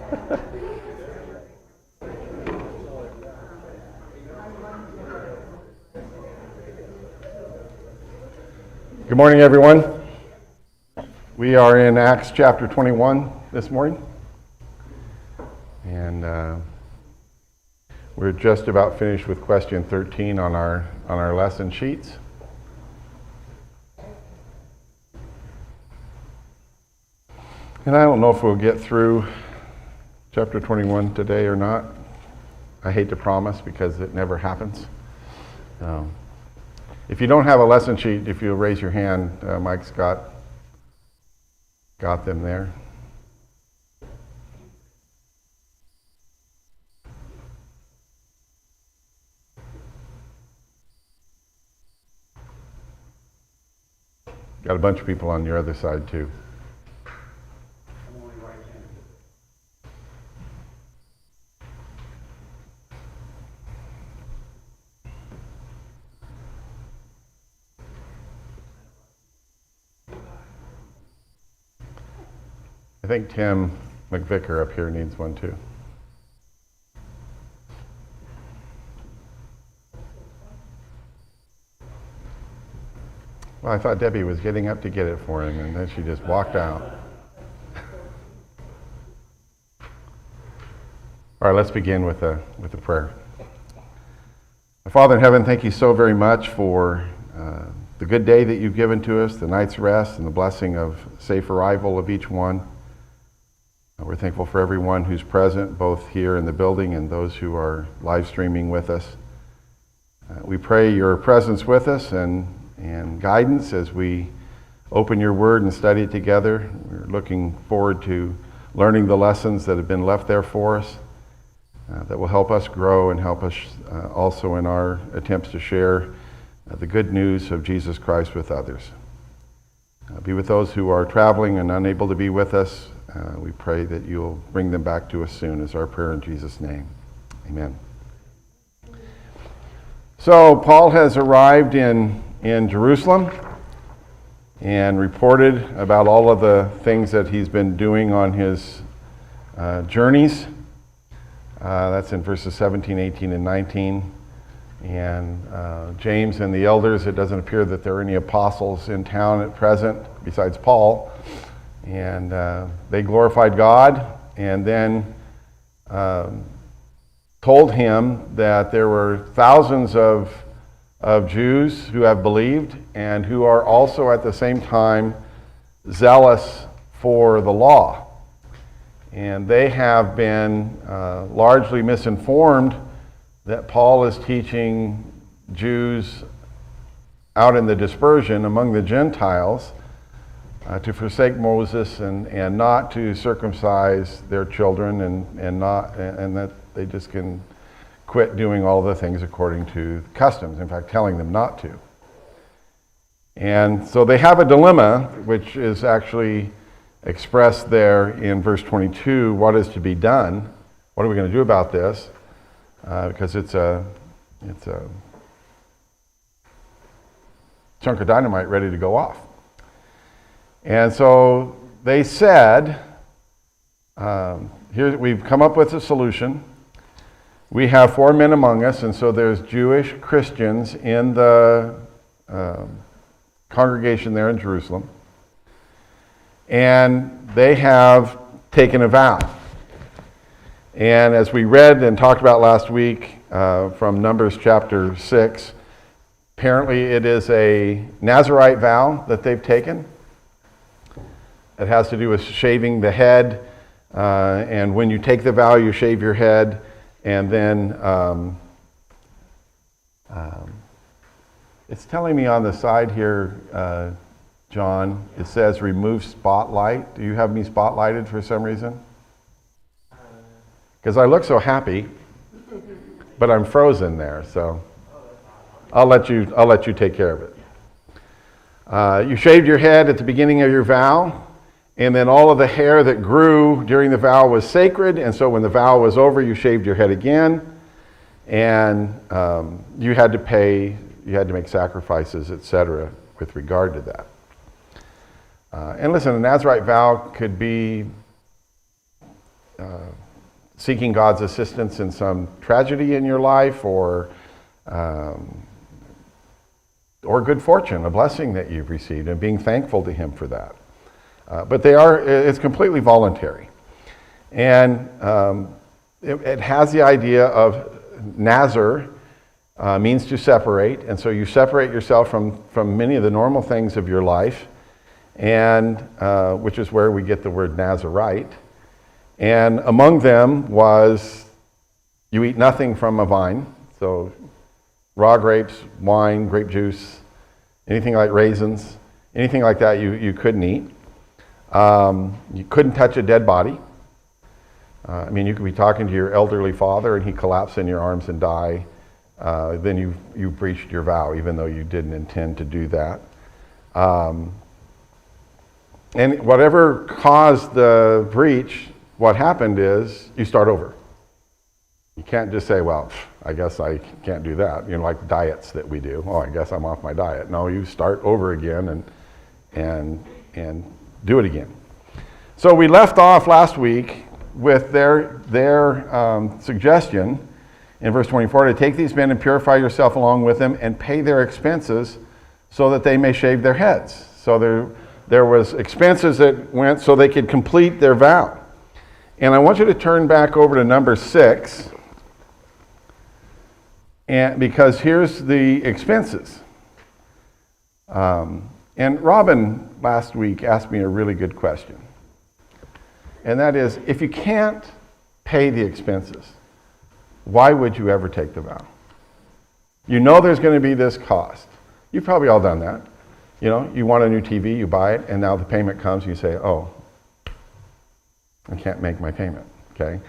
Good morning, everyone. We are in Acts chapter 21 this morning, and we're just about finished with question 13 on our lesson sheets. And I don't know if we'll get through chapter 21 today or not. I hate to promise because it never happens. If you don't have a lesson sheet, if you'll raise your hand, Mike's got them there. Got a bunch of people on your other side too. I think Tim McVicker up here needs one too. Well, I thought Debbie was getting up to get it for him, and then she just walked out. All right, let's begin with a prayer. Father in heaven, thank you so very much for the good day that you've given to us, the night's rest, and the blessing of safe arrival of each one. We're thankful for everyone who's present, both here in the building and those who are live streaming with us. We pray your presence with us and guidance as we open your word and study it together. We're looking forward to learning the lessons that have been left there for us that will help us grow and help us also in our attempts to share the good news of Jesus Christ with others. Be with those who are traveling and unable to be with us. We pray that you'll bring them back to us soon, is our prayer in Jesus' name. Amen. So Paul has arrived in Jerusalem and reported about all of the things that he's been doing on his journeys. That's in verses 17, 18, and 19. And James and the elders, it doesn't appear that there are any apostles in town at present besides Paul. And they glorified God and then told him that there were thousands of Jews who have believed and who are also at the same time zealous for the law. And they have been largely misinformed that Paul is teaching Jews out in the dispersion among the Gentiles to forsake Moses and not to circumcise their children and that they just can quit doing all the things according to customs, in fact telling them not to. And so they have a dilemma, which is actually expressed there in verse 22. What is to be done? What are we going to do about this? Because it's a chunk of dynamite ready to go off. And so they said, here we've come up with a solution. We have 4 men among us, and so there's Jewish Christians in the congregation there in Jerusalem. And they have taken a vow. And as we read and talked about last week from Numbers chapter 6, apparently it is a Nazirite vow that they've taken. It has to do with shaving the head, and when you take the vow, you shave your head, and then it's telling me on the side here, John, it says remove spotlight. Do you have me spotlighted for some reason? Because I look so happy, but I'm frozen there, so I'll let you take care of it. You shaved your head at the beginning of your vow. And then all of the hair that grew during the vow was sacred, and so when the vow was over, you shaved your head again, and you had to make sacrifices, etc., with regard to that. And listen, a Nazirite vow could be seeking God's assistance in some tragedy in your life, or good fortune, a blessing that you've received, and being thankful to Him for that. But it's completely voluntary. And it has the idea of Nazar, means to separate, and so you separate yourself from many of the normal things of your life, and which is where we get the word Nazarite. And among them was, you eat nothing from a vine, so raw grapes, wine, grape juice, anything like raisins, anything like that you couldn't eat. You couldn't touch a dead body. You could be talking to your elderly father and he collapse in your arms and die. Then you breached your vow, even though you didn't intend to do that. And whatever caused the breach, what happened is you start over. You can't just say, well, I guess I can't do that. Like diets that we do. Oh, I guess I'm off my diet. No, you start over again and do it again. So we left off last week with their suggestion in verse 24, to take these men and purify yourself along with them and pay their expenses so that they may shave their heads. So there was expenses that went so they could complete their vow. And I want you to turn back over to number 6, and because here's the expenses. And Robin last week asked me a really good question. And that is, if you can't pay the expenses, why would you ever take the vow? You know there's going to be this cost. You've probably all done that. You want a new TV, you buy it, and now the payment comes, and you say, oh, I can't make my payment, okay?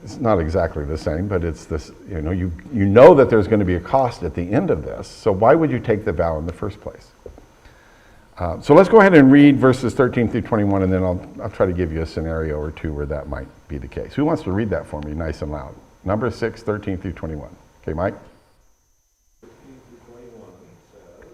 It's not exactly the same, but it's this, you know that there's going to be a cost at the end of this, so why would you take the vow in the first place? So let's go ahead and read verses 13 through 21, and then I'll try to give you a scenario or two where that might be the case. Who wants to read that for me nice and loud? Number 6, 13 through 21. Okay, Mike? 13 through 21 says,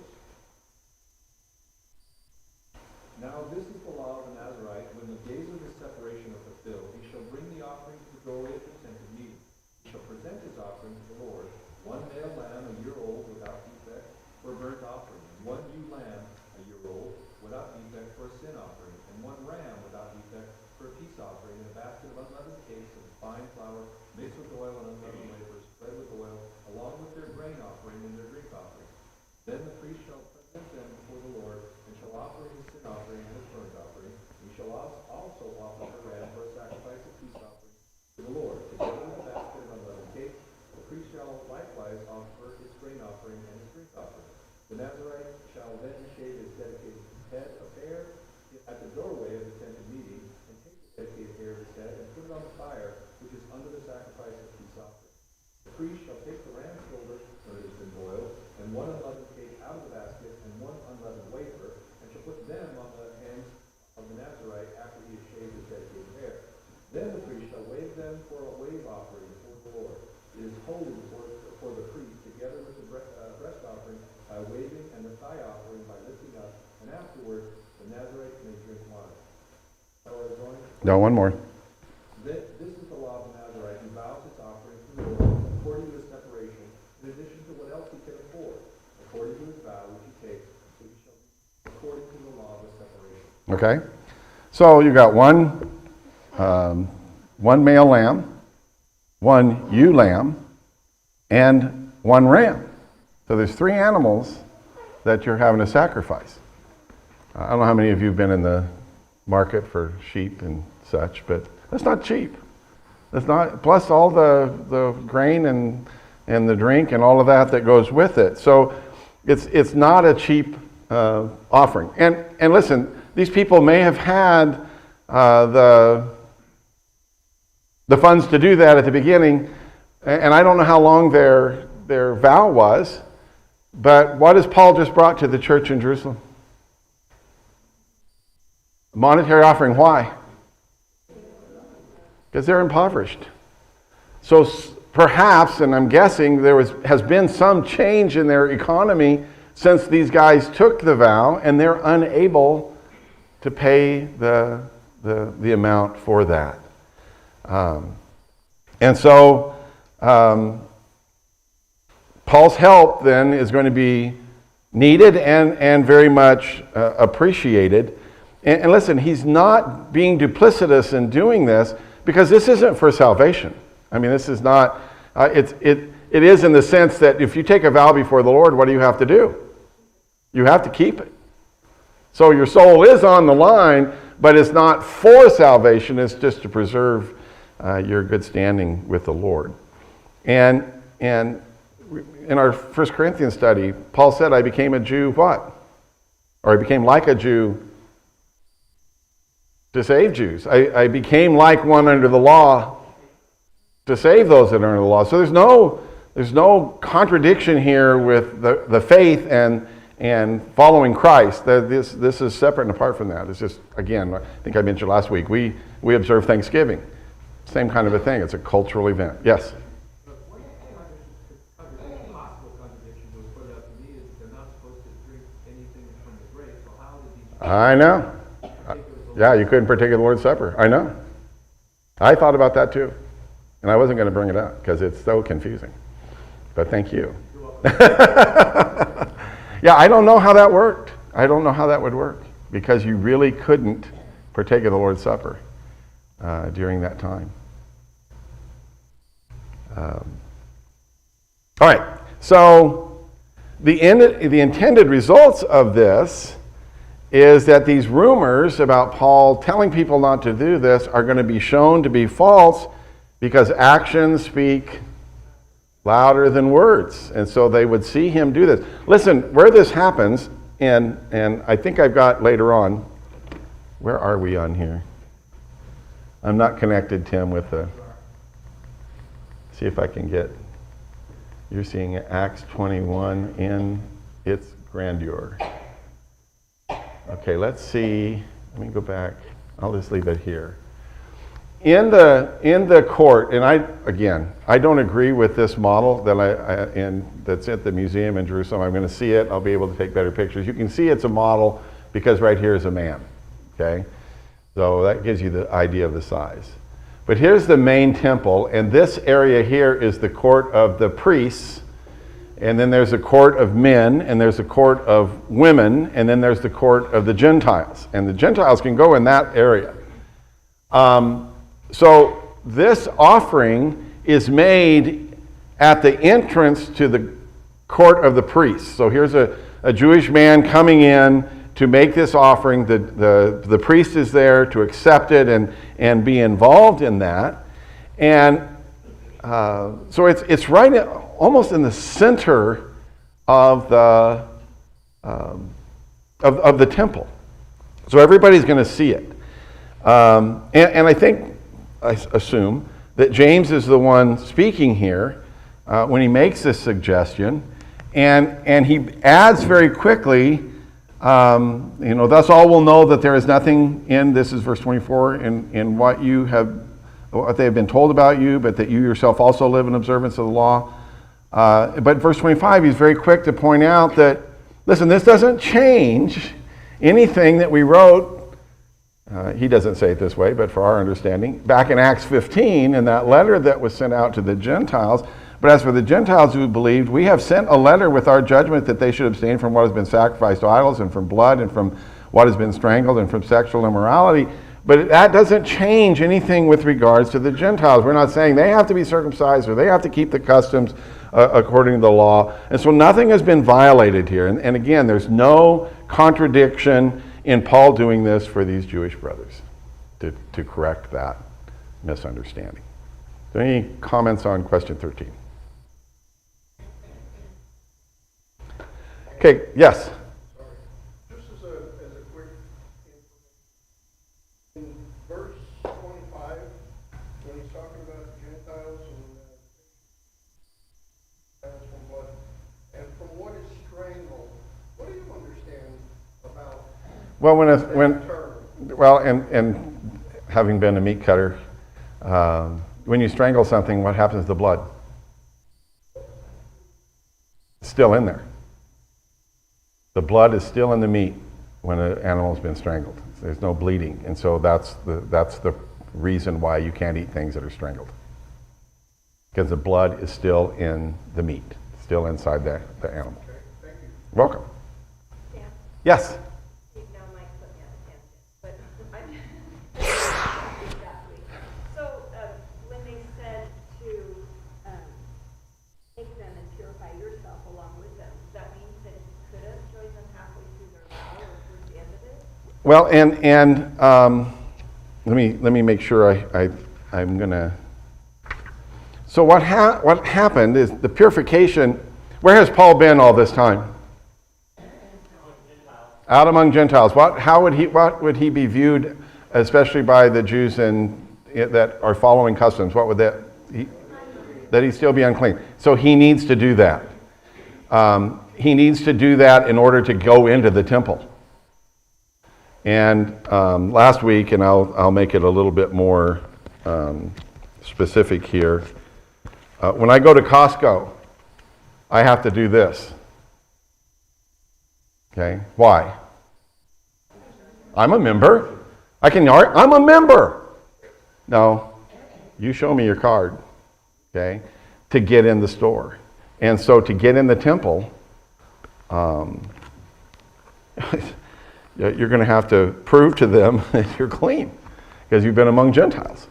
Now this is the law of the Nazarite. When the days of his separation are fulfilled, he shall bring the offering to the doorway of the tent of meeting. He shall present his offering to the Lord, one male lamb a year old without defect for a burnt offering, and one ewe lamb a year old without defect for a sin offering, and one ram without defect for a peace offering, and a basket of unleavened cakes of fine flour mixed with oil and unleavened wafers, spread with oil, along with their grain offering and their drink offering. Then the priest shall present them before the Lord, and shall offer his sin offering and his burnt offering. He shall also offer a ram for a sacrifice of peace offering to the Lord, together with a basket of unleavened cakes. The priest shall likewise offer his grain offering and his drink offering. The Nazarite shall then shave his dedicated head of hair at the doorway of the tent of meeting, and take the dedicated hair of his head and put it on the fire, which is under the sacrifice of peace offering. The priest shall take the ram's shoulder when it has been boiled, and one unleavened cake out of the basket, and one unleavened wafer, and shall put them on the hands of the Nazarite after he has shaved his dedicated hair. Then the priest shall wave them for a wave offering before the Lord. It is holy for the priest, together with the breast offering by waving, and the thigh offering by lifting up, and afterward the Nazarite may drink wine. How are we going? No, one more. This is the law of the Nazarite, who vows his offering to the Lord according to his separation, in addition to what else he can afford, according to his vow which he takes, so he shall be according to the law of his separation. Okay. So you got one male lamb, one ewe lamb, and one ram. So there's 3 animals that you're having to sacrifice. I don't know how many of you have been in the market for sheep and such, but that's not cheap. That's not, plus all the grain and the drink and all of that goes with it. So it's not a cheap offering. And listen, these people may have had the funds to do that at the beginning, and I don't know how long their vow was, but what has Paul just brought to the church in Jerusalem? A monetary offering. Why? Because they're impoverished. So perhaps, and I'm guessing, has been some change in their economy since these guys took the vow, and they're unable to pay the amount for that. And so Paul's help then is going to be needed and very much appreciated. And listen, he's not being duplicitous in doing this because this isn't for salvation. I mean, this is not, it is in the sense that if you take a vow before the Lord, what do you have to do? You have to keep it. So your soul is on the line, but it's not for salvation, it's just to preserve your good standing with the Lord. And in our 1 Corinthians study, Paul said, I became a Jew what? Or I became like a Jew to save Jews. I became like one under the law to save those that are under the law. So there's no contradiction here with the faith and following Christ. This is separate and apart from that. It's just, again, I think I mentioned last week, we observe Thanksgiving. Same kind of a thing. It's a cultural event. Yes? One possible contradiction was put out to me is they're not supposed to drink anything from the grape. So how did these I know. Yeah, you couldn't partake of the Lord's Supper. I know. I thought about that too. And I wasn't going to bring it up because it's so confusing. But thank you. Yeah, I don't know how that worked. I don't know how that would work because you really couldn't partake of the Lord's Supper during that time. All right, so the intended results of this is that these rumors about Paul telling people not to do this are going to be shown to be false because actions speak louder than words. And so they would see him do this. Listen, where this happens, and I think I've got later on, where are we on here? I'm not connected, Tim, with the, see if I can get, you're seeing Acts 21 in its grandeur. Okay, let's see, let me go back, I'll just leave it here. In the court, and I don't agree with this model that's at the museum in Jerusalem. I'm going to see it. I'll be able to take better pictures. You can see it's a model because right here is a man. Okay, so that gives you the idea of the size. But here's the main temple, and this area here is the court of the priests, and then there's a court of men, and there's a court of women, and then there's the court of the Gentiles, and the Gentiles can go in that area. So this offering is made at the entrance to the court of the priests. So here's a Jewish man coming in to make this offering. The priest is there to accept it and be involved in that. And so it's right almost in the center of the temple. So everybody's going to see it. And I assume that James is the one speaking here when he makes this suggestion, and he adds very quickly, thus all will know that there is nothing in, this is verse 24, in what they have been told about you, but that you yourself also live in observance of the law. But verse 25, he's very quick to point out that, listen, this doesn't change anything that we wrote. He doesn't say it this way, but for our understanding, back in Acts 15, in that letter that was sent out to the Gentiles. But as for the Gentiles who believed, we have sent a letter with our judgment that they should abstain from what has been sacrificed to idols, and from blood, and from what has been strangled, and from sexual immorality. But that doesn't change anything with regards to the Gentiles. We're not saying they have to be circumcised or they have to keep the customs according to the law. And so nothing has been violated here. And again, there's no contradiction in Paul doing this for these Jewish brothers to correct that misunderstanding. So any comments on question 13? Okay, yes? Just as a quick in verse 25, when he's talking about Gentiles and from blood, and from what is strangled, what do you understand about Well, that term? and having been a meat cutter, when you strangle something, what happens to the blood? It's still in there. The blood is still in the meat when an animal's been strangled. There's no bleeding, and so that's the reason why you can't eat things that are strangled. Because the blood is still in the meat, still inside the animal. Okay, thank you. Welcome. Yeah, Yes? you now might put me on a tangent, but I'm exactly. So, when they said to take them and purify yourself along with them, that means that you could have joined them halfway through their vow or towards the end of it? Well, let me make sure I'm gonna. So what happened is the purification. Where has Paul been all this time? Out among Gentiles. What would he be viewed, especially by the Jews that are following customs? What would that he still be unclean? So he needs to do that. He needs to do that in order to go into the temple. And last week, and I'll make it a little bit more specific here. When I go to Costco, I have to do this. Okay, why? I'm a member. I'm a member. No, you show me your card, okay, to get in the store. And so to get in the temple, you're going to have to prove to them that you're clean because you've been among Gentiles.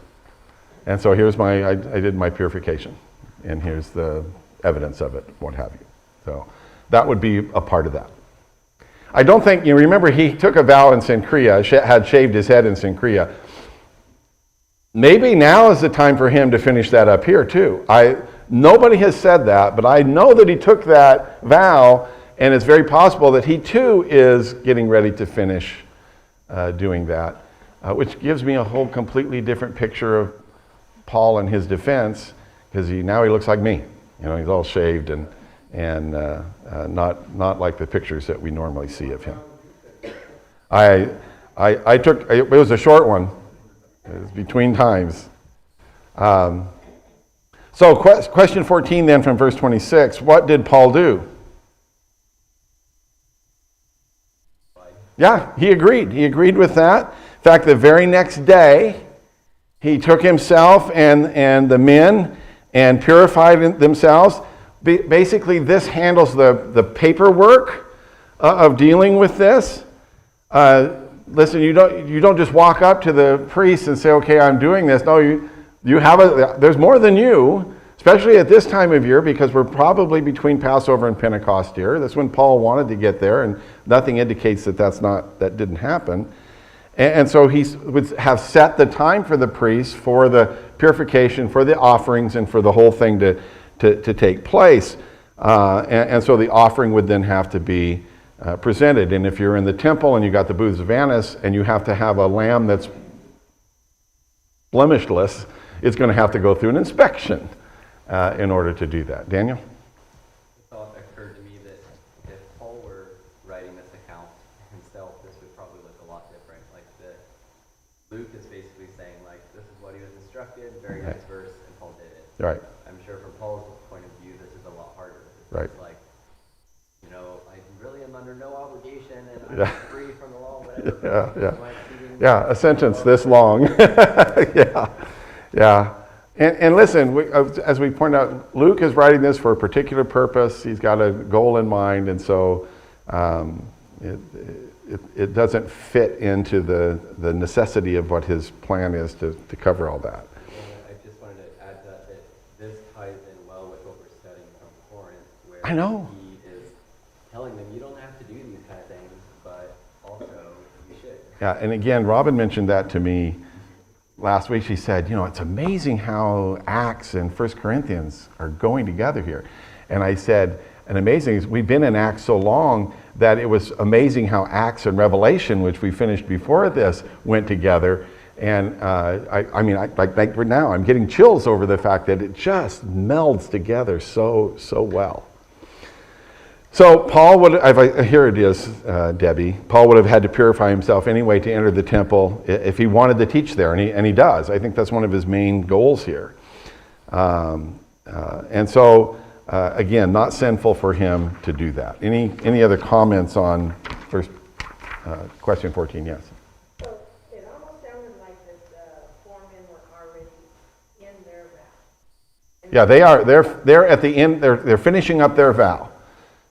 And so here's I did my purification, and here's the evidence of it, what have you. So that would be a part of that. I don't think, you remember he took a vow in Cenchrea, had shaved his head in Cenchrea. Maybe now is the time for him to finish that up here too. Nobody has said that, but I know that he took that vow, and it's very possible that he too is getting ready to finish doing that, which gives me a whole completely different picture of Paul and his defense, because now he looks like me. You know, he's all shaved and not like the pictures that we normally see of him. I took, it was a short one. It was between times. So question 14 then from verse 26, what did Paul do? Yeah, he agreed. He agreed with that. In fact, the very next day, he took himself and the men and purified themselves. Basically, this handles the paperwork of dealing with this. Listen, you don't just walk up to the priest and say, "Okay, I'm doing this." No, you have there's more than you, especially at this time of year, because we're probably between Passover and Pentecost here. That's when Paul wanted to get there, and nothing indicates that that didn't happen. And so he would have set the time for the priests for the purification, for the offerings, and for the whole thing to take place. And so the offering would then have to be presented. And if you're in the temple and you got the booths of Annas and you have to have a lamb that's blemishless, it's going to have to go through an inspection in order to do that. Daniel? The thought occurred to me that if Paul were writing this account himself, this would probably look a lot different. Like Luke is basically saying, like, this is what he was instructed, very next verse, and Paul did it. Right. I'm sure from Paul's point of view, this is a lot harder. Right. It's like, I really am under no obligation, and I'm free from the law, whatever. Yeah, a sentence this long. Yeah. And listen, as we point out, Luke is writing this for a particular purpose. He's got a goal in mind, and so it doesn't fit into the necessity of what his plan is to cover all that. I just wanted to add that this ties in well with what we're studying from Corinth, where I know. he is telling them, you don't have to do these kind of things, but also you should. Yeah, and again, Robin mentioned that to me last week. She said, it's amazing how Acts and 1 Corinthians are going together here. And I said, and amazing is we've been in Acts so long that it was amazing how Acts and Revelation, which we finished before this, went together. And like now, I'm getting chills over the fact that it just melds together so well. So Paul here it is, Debbie. Paul would have had to purify himself anyway to enter the temple if he wanted to teach there, and he does. I think that's one of his main goals here. And so, again, not sinful for him to do that. Any other comments on question 14? Yes. So it almost sounded like this formula Yeah, they are. They're at the end. They're finishing up their vow.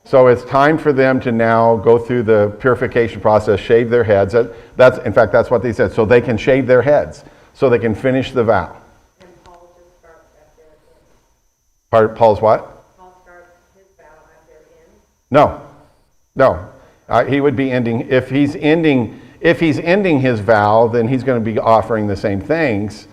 So it's time for them to now go through the purification process, shave their heads. In fact, that's what they said. So they can shave their heads, so they can finish the vow. And Paul just starts at their end. Paul's what? Paul starts his vow at their end. No. He would be ending if he's ending his vow, then he's going to be offering the same things.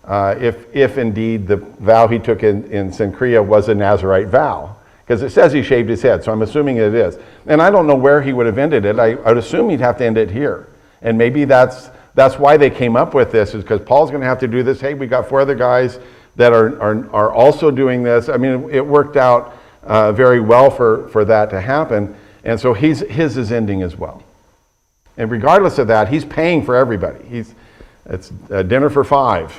If indeed the vow he took in Cenchrea was a Nazirite vow. Because it says he shaved his head, so I'm assuming it is. And I don't know where he would have ended it. I would assume he'd have to end it here. And maybe that's why they came up with this, is because Paul's going to have to do this. Hey, we got 4 other guys that are also doing this. I mean, it worked out very well for that to happen. And so his is ending as well. And regardless of that, he's paying for everybody. It's a dinner for 5,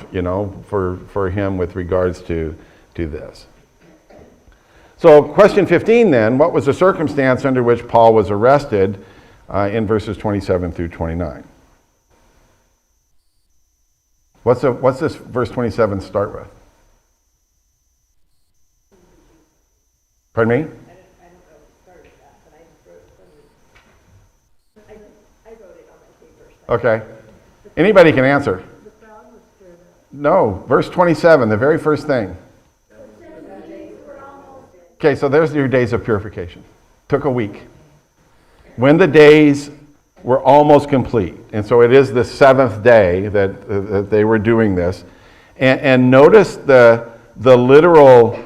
for him with regards to this. So question 15 then, what was the circumstance under which Paul was arrested in verses 27 through 29? What's this verse 27 start with? Pardon me? I don't know if it started with that, but I just wrote it from I wrote it on my paper. Okay. Anybody can answer. No, verse 27, the very first thing. Okay, so there's your days of purification. Took a week. When the days were almost complete, and so it is the 7th day that they were doing this. And notice the literal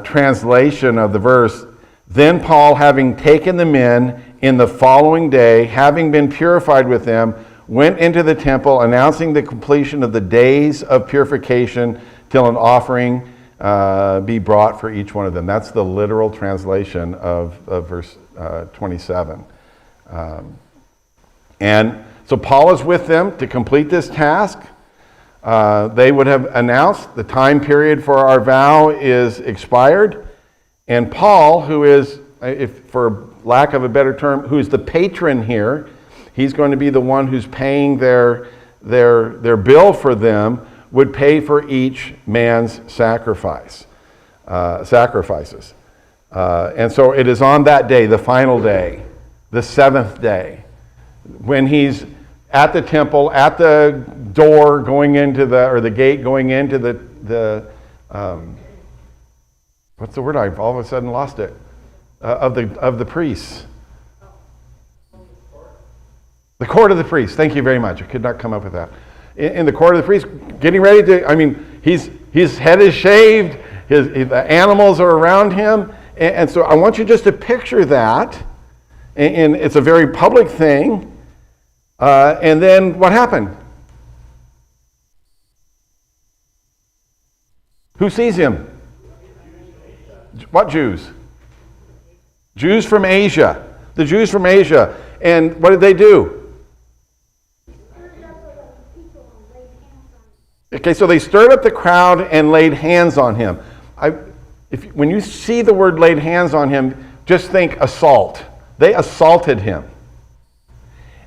translation of the verse. Then Paul, having taken the men in the following day, having been purified with them, went into the temple, announcing the completion of the days of purification till an offering be brought for each one of them. That's the literal translation of verse 27. And so Paul is with them to complete this task. They would have announced the time period for our vow is expired. And Paul, who is, if for lack of a better term, who is the patron here, he's going to be the one who's paying their bill for them, would pay for each man's sacrifices. And so it is on that day, the final day, the 7th day, when he's at the temple, at the door going into the gate going into the what's the word? I've all of a sudden lost it. Of the priests. The court of the priests. Thank you very much. I could not come up with that. In the court of the priests, getting ready to, his head is shaved, the animals are around him, and so I want you just to picture that, and it's a very public thing, and then what happened? Who sees him? What Jews? Jews from Asia. The Jews from Asia. And what did they do? Okay, so they stirred up the crowd and laid hands on him. When you see the word laid hands on him, just think assault. They assaulted him.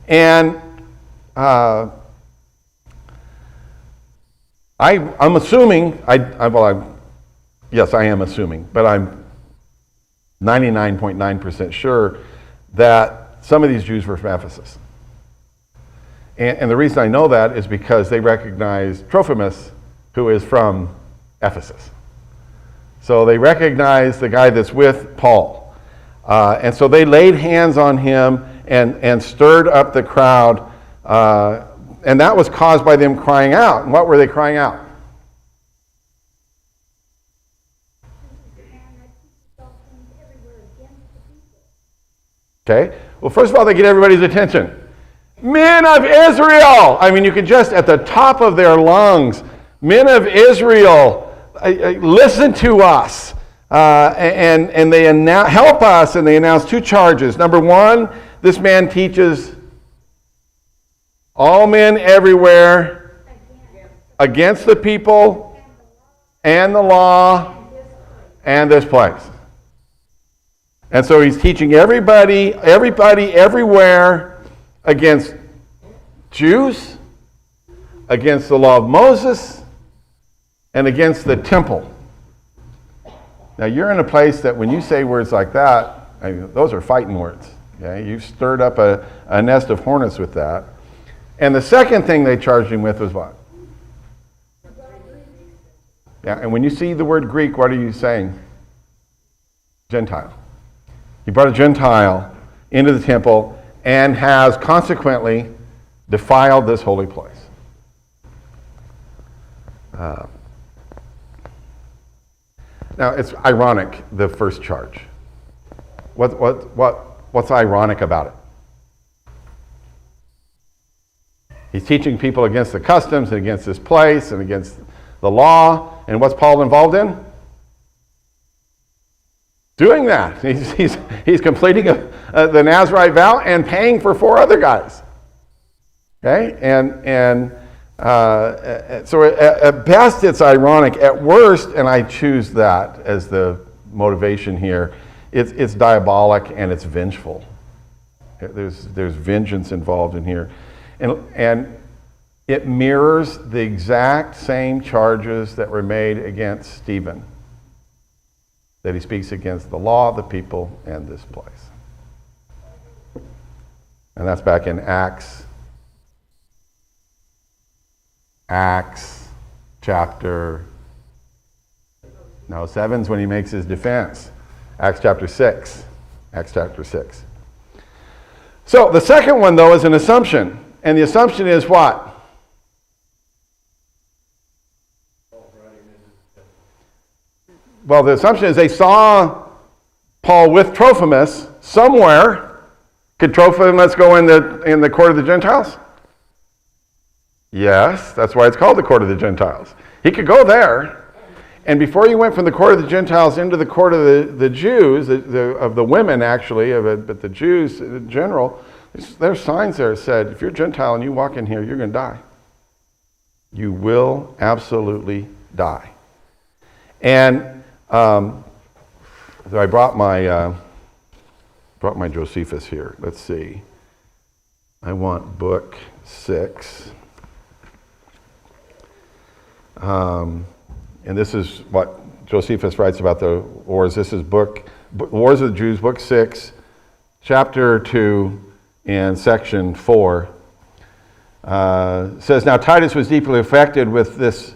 And I'm assuming, yes, I am assuming, but I'm 99.9% sure that some of these Jews were from Ephesus. And the reason I know that is because they recognize Trophimus, who is from Ephesus. So they recognize the guy that's with Paul. And so they laid hands on him and stirred up the crowd. And that was caused by them crying out. And what were they crying out? Okay. Well, first of all, they get everybody's attention. Men of Israel! You could just, at the top of their lungs, men of Israel, listen to us. And they help us, and they announce 2 charges. Number 1, this man teaches all men everywhere against the people and the law and this place. And so he's teaching everybody everywhere against Jews, against the law of Moses, and against the temple. Now, you're in a place that when you say words like that, I mean, those are fighting words. Okay? You've stirred up a nest of hornets with that. And the second thing they charged him with was what? Yeah, and when you see the word Greek, what are you saying? Gentile. He brought a Gentile into the temple and has consequently defiled this holy place. Now, it's ironic, the first charge. What's ironic about it? He's teaching people against the customs and against this place and against the law. And what's Paul involved in? Doing that. He's completing the Nazirite vow and paying for 4 other guys. Okay? So at best it's ironic. At worst, and I choose that as the motivation here, it's diabolic and it's vengeful. There's vengeance involved in here. And it mirrors the exact same charges that were made against Stephen. That he speaks against the law, the people, and this place. And that's back in Acts chapter, 7's when he makes his defense. Acts chapter 6. So the second one, though, is an assumption. And the assumption is what? Well, the assumption is they saw Paul with Trophimus somewhere. Could Trophimus go in the court of the Gentiles? Yes, that's why it's called the court of the Gentiles. He could go there. And before he went from the court of the Gentiles into the court of the Jews, of the women actually, but the Jews in general, there's signs there that said, if you're Gentile and you walk in here, you're going to die. You will absolutely die. And so I brought my Josephus here. Let's see. I want book 6. And this is what Josephus writes about the wars. This is Wars of the Jews, book 6, chapter 2, and section 4. Says, now Titus was deeply affected with this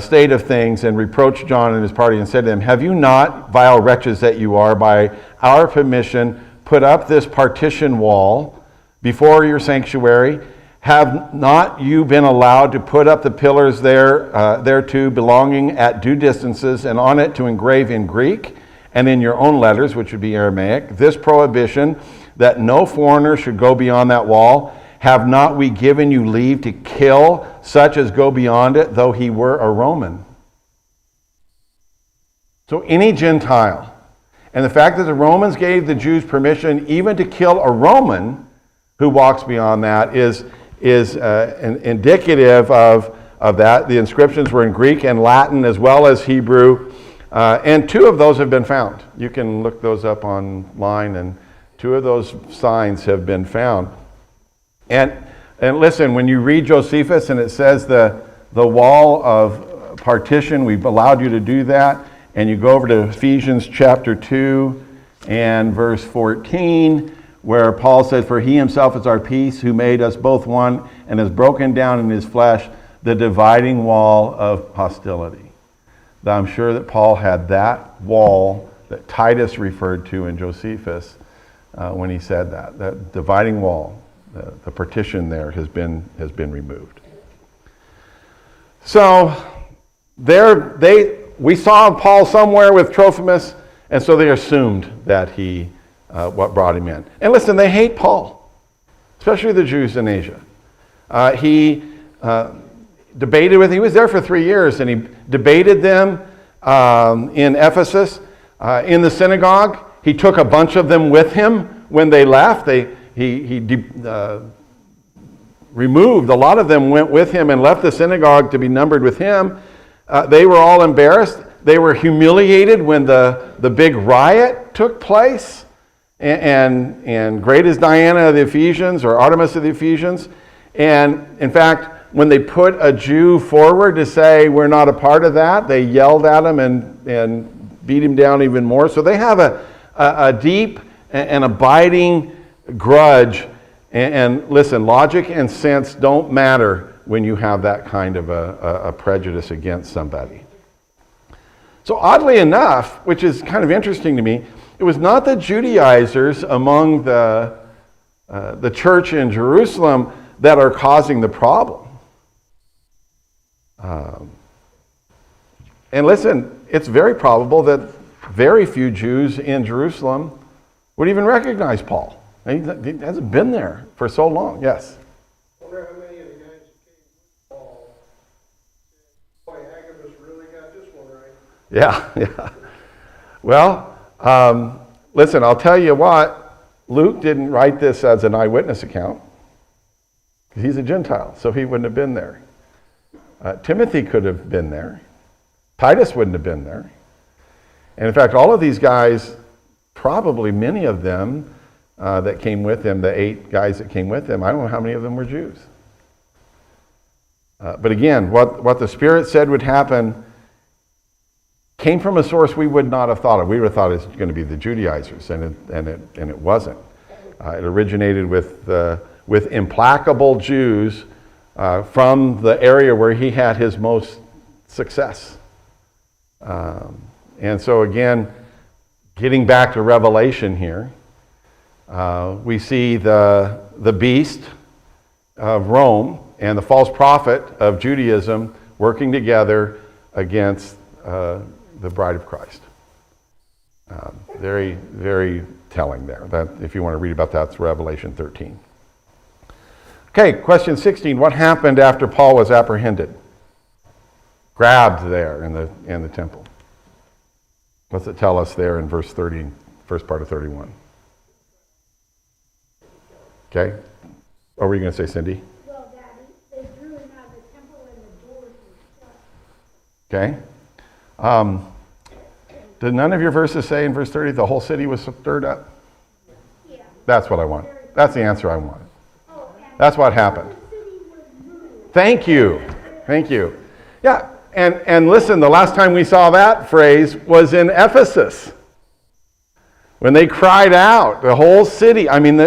state of things and reproached John and his party and said to them, have you not, vile wretches that you are, by our permission put up this partition wall before your sanctuary? Have not you been allowed to put up the pillars thereto belonging at due distances, and on it to engrave in Greek and in your own letters, which would be Aramaic, this prohibition that no foreigner should go beyond that wall? Have not we given you leave to kill such as go beyond it, though he were a Roman? So any Gentile, and the fact that the Romans gave the Jews permission even to kill a Roman who walks beyond that is indicative of that. The inscriptions were in Greek and Latin as well as Hebrew, and 2 of those have been found. You can look those up online, and 2 of those signs have been found. And listen, when you read Josephus and it says the wall of partition, we've allowed you to do that, and you go over to Ephesians chapter 2 and verse 14, where Paul says, for he himself is our peace, who made us both one, and has broken down in his flesh the dividing wall of hostility. Now, I'm sure that Paul had that wall that Titus referred to in Josephus when he said that dividing wall. The partition there has been removed. So we saw Paul somewhere with Trophimus, and so they assumed that he what brought him in. And listen, they hate Paul, especially the Jews in Asia. He debated with. He was there for 3 years, and he debated them in Ephesus in the synagogue. He took a bunch of them with him when they left. He removed, a lot of them went with him and left the synagogue to be numbered with him. They were all embarrassed. They were humiliated when the big riot took place. And great is Diana of the Ephesians, or Artemis of the Ephesians. And in fact, when they put a Jew forward to say, we're not a part of that, they yelled at him and beat him down even more. So they have a deep and abiding grudge. And listen, logic and sense don't matter when you have that kind of a prejudice against somebody. So oddly enough, which is kind of interesting to me, it was not the Judaizers among the church in Jerusalem that are causing the problem. And listen, it's very probable that very few Jews in Jerusalem would even recognize Paul. He hasn't been there for so long. Yes? I wonder how many of the guys that came with Paul said, boy, Agabus really got this one right. Yeah. Well, listen, I'll tell you what, Luke didn't write this as an eyewitness account, because he's a Gentile, so he wouldn't have been there. Timothy could have been there. Titus wouldn't have been there. And in fact, all of these guys, probably many of them that came with him, the 8 guys that came with him, I don't know how many of them were Jews. But again, what the Spirit said would happen came from a source we would not have thought of. We would have thought it was going to be the Judaizers, and it wasn't. It originated with implacable Jews from the area where he had his most success. And so again, getting back to Revelation here, we see the beast of Rome and the false prophet of Judaism working together against the bride of Christ. Very, very telling there. That, if you want to read about that, it's Revelation 13. Okay, question 16. What happened after Paul was apprehended? Grabbed there in the temple. What's it tell us there in verse 30, first part of 31? Okay. What were you going to say, Cindy? Well, Daddy, they drew him out of the temple and the doors were shut. Okay. Did none of your verses say in verse 30 the whole city was stirred up? Yeah. That's what I want. That's the answer I wanted. Oh, and That's what happened. the city was moved. Thank you. Thank you. Yeah, and listen, the last time we saw that phrase was in Ephesus. When they cried out, the whole city, I mean,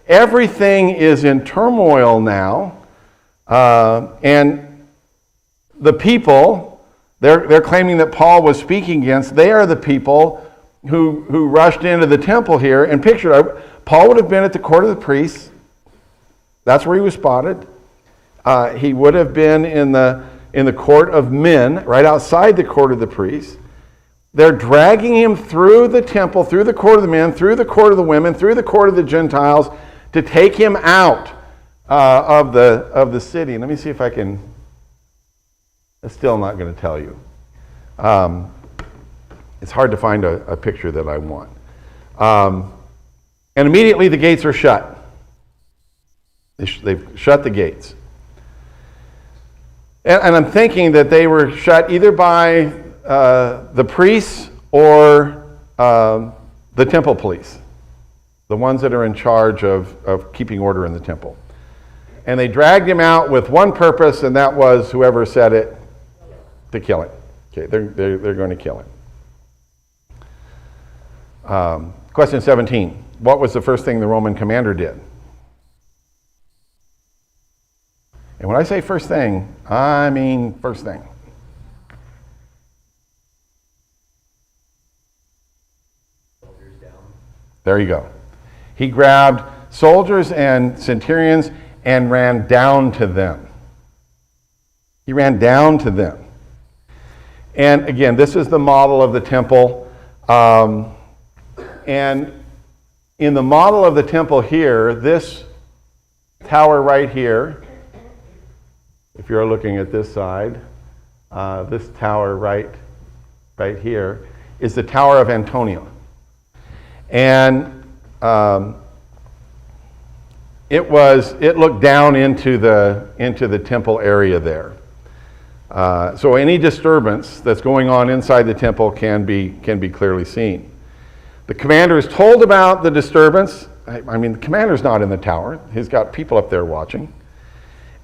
everything is in turmoil now. And the people, they're claiming that Paul was speaking against, they are the people who rushed into the temple here. And picture, Paul would have been at the court of the priests. That's where he was spotted. He would have been in the court of men, right outside the court of the priests. They're dragging him through the temple, through the court of the men, through the court of the women, through the court of the Gentiles, to take him out of the city. And let me see if I can. I'm still not going to tell you. It's hard to find a picture that I want. And immediately the gates are shut. They've shut the gates. And I'm thinking that they were shut either by the priests or the temple police, the ones that are in charge of keeping order in the temple. And they dragged him out with one purpose, and that was, whoever said it, to kill him. Okay, they're going to kill him. Question 17. What was the first thing the Roman commander did? And when I say first thing, I mean first thing. Soldiers down. There you go. He grabbed soldiers and centurions and ran down to them. He ran down to them. And again, this is the model of the temple. And in the model of the temple here, this tower right here, if you're looking at this side, this tower right here is the Tower of Antonia. And it looked down into the temple area there. So any disturbance that's going on inside the temple can be clearly seen. The commander is told about the disturbance. I mean, the commander's not in the tower. He's got people up there watching.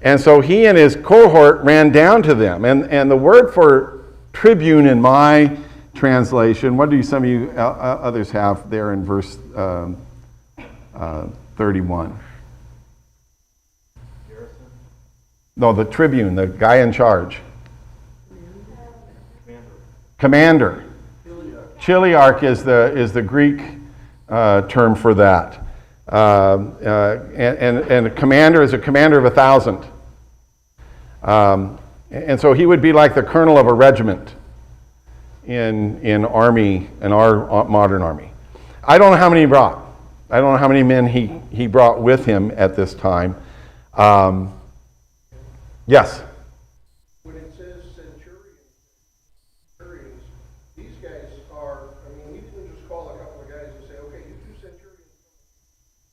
And so he and his cohort ran down to them. And the word for tribune in my translation. What do some of you others have there in verse 31? No, the tribune, the guy in charge. Commander. Chiliarch is the Greek term for that. And a commander is a commander of 1,000. And so he would be like the colonel of a regiment in our modern army. I don't know how many he brought. I don't know how many men he brought with him at this time. Yes? When it says centurions, these guys are, he didn't just call a couple of guys and say, okay, you two centurions.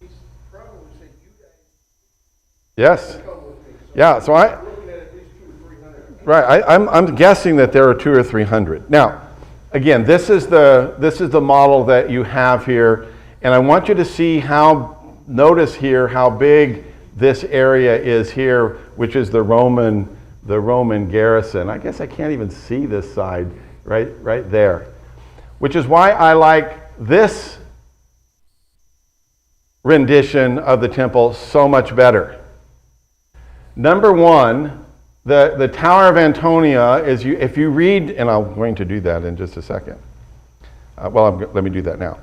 He's probably said, you guys Yes. come with me. So Yeah, so we're looking at least 200 or 300. Right, I'm guessing that there are 200 or 300. Now, again, this is the model that you have here, and I want you to see notice here how big this area is here, which is the Roman garrison. I guess I can't even see this side right there, which is why I like this rendition of the temple so much better. Number one, the Tower of Antonia is, if you read, and I'm going to do that in just a second. Let me do that now.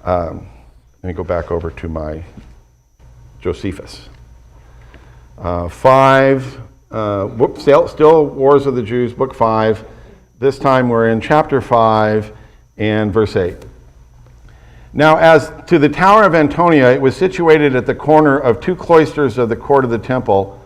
Let me go back over to my Josephus. 5, still Wars of the Jews, book 5. This time we're in chapter 5 and verse 8. Now, as to the Tower of Antonia, it was situated at the corner of 2 cloisters of the court of the temple,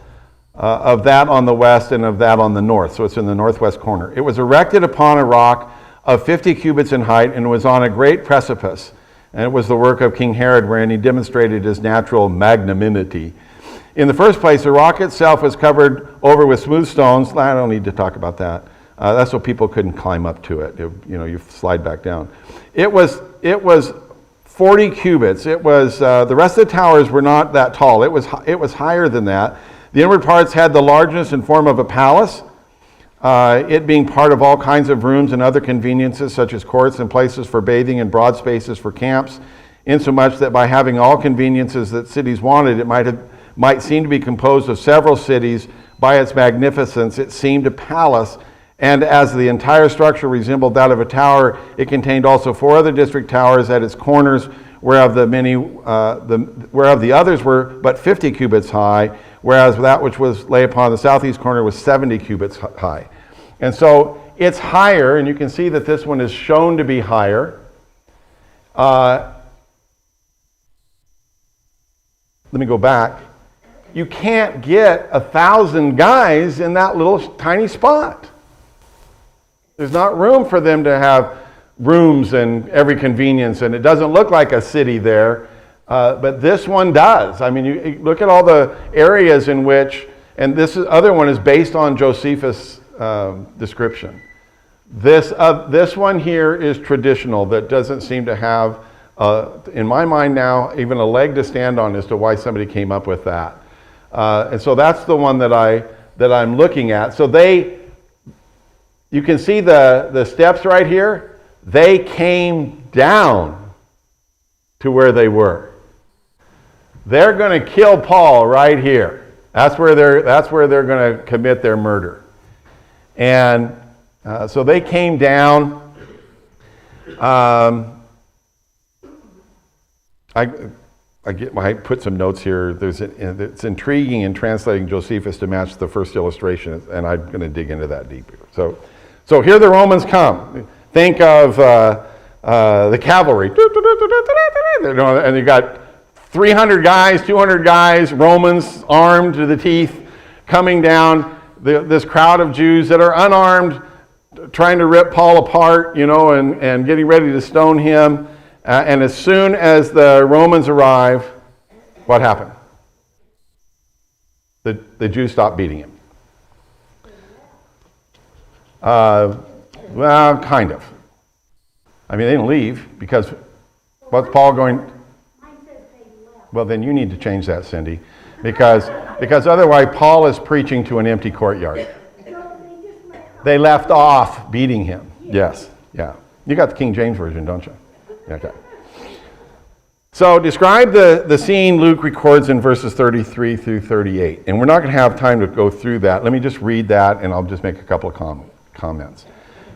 of that on the west and of that on the north. So it's in the northwest corner. It was erected upon a rock of 50 cubits in height and was on a great precipice. And it was the work of King Herod, wherein he demonstrated his natural magnanimity. In the first place, the rock itself was covered over with smooth stones. I don't need to talk about that. That's so people couldn't climb up to it. You slide back down. It was 40 cubits. It was the rest of the towers were not that tall. It was higher than that. The inward parts had the largeness and form of a palace. It being part of all kinds of rooms and other conveniences, such as courts and places for bathing and broad spaces for camps, insomuch that by having all conveniences that cities wanted, it might seem to be composed of several cities. By its magnificence, it seemed a palace, and as the entire structure resembled that of a tower, it contained also 4 other district towers at its corners, whereof the others were but 50 cubits high, whereas that which lay upon the southeast corner was 70 cubits high. And so it's higher, and you can see that this one is shown to be higher. Let me go back. You can't get 1,000 guys in that little tiny spot. There's not room for them to have rooms and every convenience, and it doesn't look like a city there. But this one does. You look at all the areas in which, and other one is based on Josephus' description. This one here is traditional. That doesn't seem to have, in my mind now, even a leg to stand on as to why somebody came up with that. And so that's the one that I'm looking at. So you can see the steps right here. They came down to where they were. They're going to kill Paul right here. That's where they're going to commit their murder. And so they came down. I put some notes here. It's intriguing in translating Josephus to match the first illustration, and I'm going to dig into that deeper. So here the Romans come. Think of the cavalry, and you got 300 guys, 200 guys, Romans armed to the teeth, coming down. This crowd of Jews that are unarmed, trying to rip Paul apart, and getting ready to stone him. And as soon as the Romans arrive, what happened? The Jews stopped beating him. Well, kind of. They didn't leave because what's Paul going? Mine says they left. Well, then you need to change that, Cindy, because otherwise Paul is preaching to an empty courtyard. So they just left. They left off beating him. Yes. Yeah. You got the King James Version, don't you? Okay. So describe the scene Luke records in verses 33 through 38. And we're not going to have time to go through that. Let me just read that, and I'll just make a couple of comments.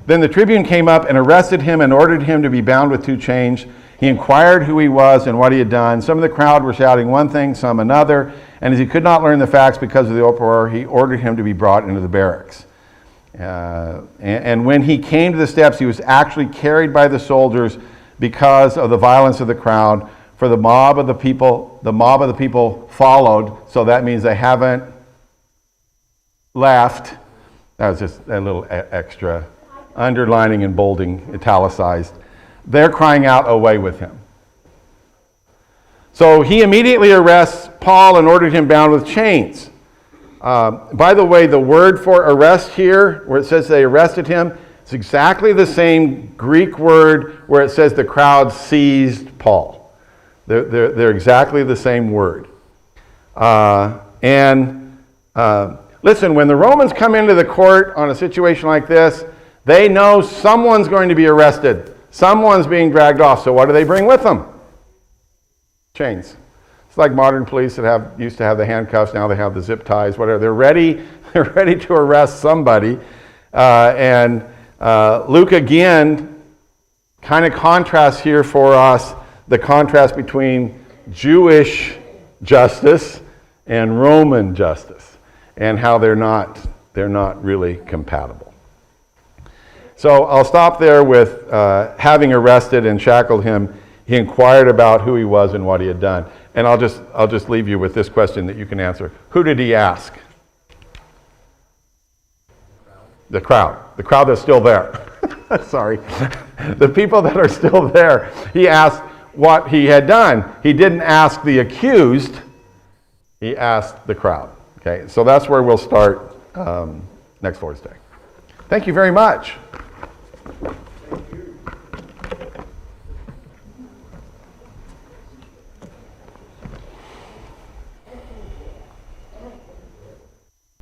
Then the tribune came up and arrested him and ordered him to be bound with 2 chains. He inquired who he was and what he had done. Some of the crowd were shouting one thing, some another. And as he could not learn the facts because of the uproar, he ordered him to be brought into the barracks. And when he came to the steps, he was actually carried by the soldiers because of the violence of the crowd. For the mob of the people followed, so that means they haven't left. That was just a little extra underlining and bolding, italicized. They're crying out, away with him. So he immediately arrests Paul and ordered him bound with chains. By the way, the word for arrest here, where it says they arrested him, it's exactly the same Greek word where it says the crowd seized Paul. They're exactly the same word. Listen, when the Romans come into the court on a situation like this, they know someone's going to be arrested. Someone's being dragged off. So what do they bring with them? Chains. It's like modern police that used to have the handcuffs. Now they have the zip ties, whatever. They're ready to arrest somebody. Luke again kind of contrasts here for us the contrast between Jewish justice and Roman justice, and how they're not really compatible. So I'll stop there with having arrested and shackled him. He inquired about who he was and what he had done. And I'll just leave you with this question that you can answer. Who did he ask? The crowd that's still there. Sorry. The people that are still there. He asked what he had done. He didn't ask the accused. He asked the crowd. Okay, so that's where we'll start next Lord's Day. Thank you very much.